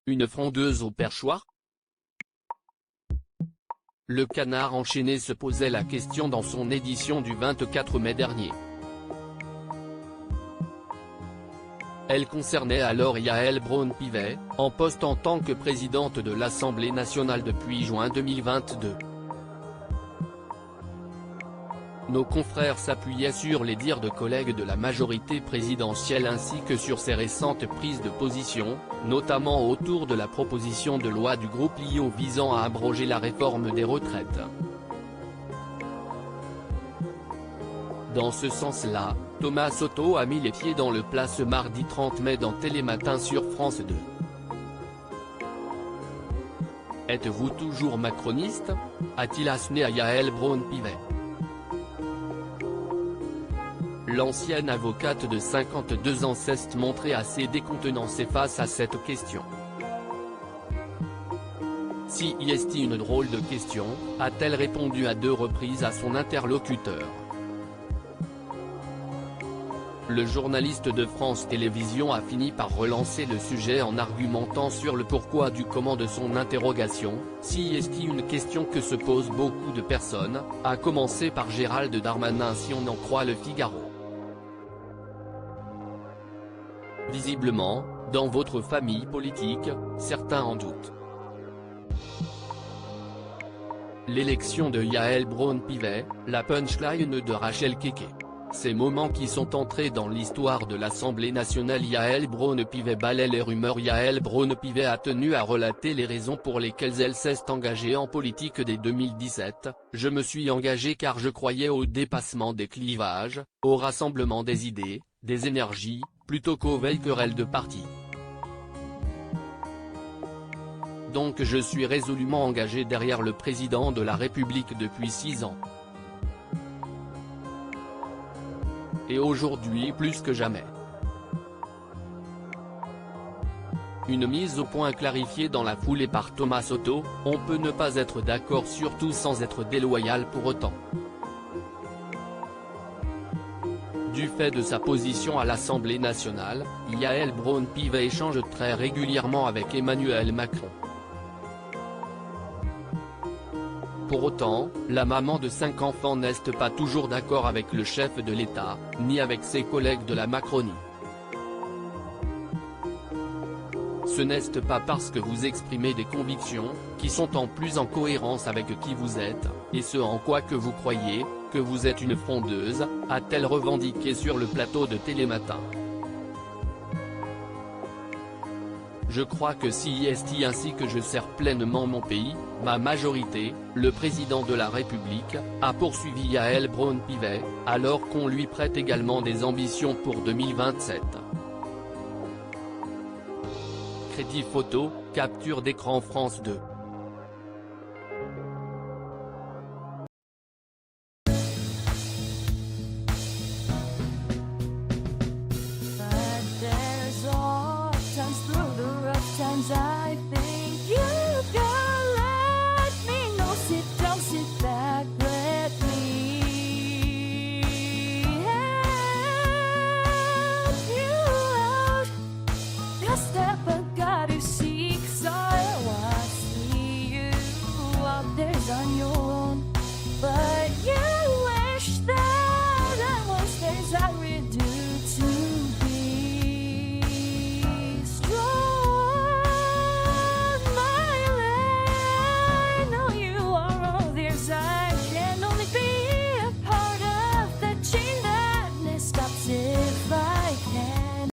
Une frondeuse au perchoir? Le Canard enchaîné se posait la question dans son édition du 24 mai dernier. Elle concernait alors Yaël Braun-Pivet, en poste en tant que présidente de l'Assemblée nationale depuis juin 2022. Nos confrères s'appuyaient sur les dires de collègues de la majorité présidentielle ainsi que sur ses récentes prises de position, notamment autour de la proposition de loi du groupe Lio visant à abroger la réforme des retraites. Dans ce sens-là, Thomas Soto a mis les pieds dans le plat ce mardi 30 mai dans Télématin sur France 2. Êtes-vous toujours macroniste? A-t-il asséné à Yaël Braun-Pivet. L'ancienne avocate de 52 ans s'est montrée assez décontenancée face à cette question. Si est une drôle de question, a-t-elle répondu à 2 reprises à son interlocuteur. Le journaliste de France Télévisions a fini par relancer le sujet en argumentant sur le pourquoi du comment de son interrogation, si est une question que se posent beaucoup de personnes, à commencer par Gérald Darmanin si on en croit Le Figaro. Visiblement, dans votre famille politique, certains en doutent. L'élection de Yaël Braun-Pivet, la punchline de Rachel Keke. Ces moments qui sont entrés dans l'histoire de l'Assemblée nationale. Yaël Braun-Pivet balaie les rumeurs. Yaël Braun-Pivet a tenu à relater les raisons pour lesquelles elle s'est engagée en politique dès 2017. Je me suis engagée car je croyais au dépassement des clivages, au rassemblement des idées, des énergies, plutôt qu'aux vieilles querelles de parti. Donc je suis résolument engagé derrière le président de la République depuis 6 ans. Et aujourd'hui plus que jamais. Une mise au point clarifiée dans la foulée par Thomas Soto, on peut ne pas être d'accord sur tout sans être déloyal pour autant. Du fait de sa position à l'Assemblée nationale, Yaël Braun-Pivet échange très régulièrement avec Emmanuel Macron. Pour autant, la maman de 5 enfants n'est pas toujours d'accord avec le chef de l'État, ni avec ses collègues de la Macronie. Ce n'est pas parce que vous exprimez des convictions, qui sont en plus en cohérence avec qui vous êtes, et ce en quoi que vous croyez, que vous êtes une frondeuse, a-t-elle revendiqué sur le plateau de Télématin. Je crois que si est ainsi que je sers pleinement mon pays, ma majorité, le président de la République, a poursuivi Yaël Braun-Pivet, alors qu'on lui prête également des ambitions pour 2027. Crédit photo, capture d'écran France 2.